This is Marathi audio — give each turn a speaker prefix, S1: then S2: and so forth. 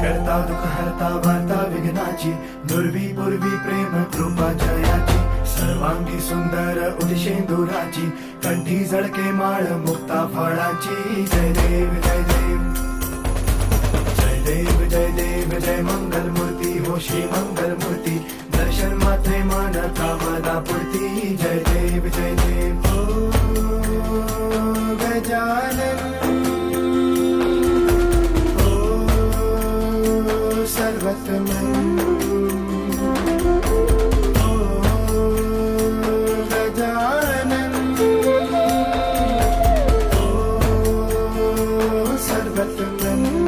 S1: करता दुःख हरता वार्ता विघ्नाची, दुर्वी पूर्वी प्रेम कृपा जयाची, सर्वांगी सुंदर उदिशेंदुराची, कंठी झळके माळ मुक्ता फळाची. जय देव जय देव जय देव जय देव जय मंगल मूर्ती हो श्री मंगल मूर्ती, दर्शन मात्रे मन कामना पूर्ती. जय देव जय देव ओ गजानन सर्वतमन ओ गजानन ओ सर्वतमन.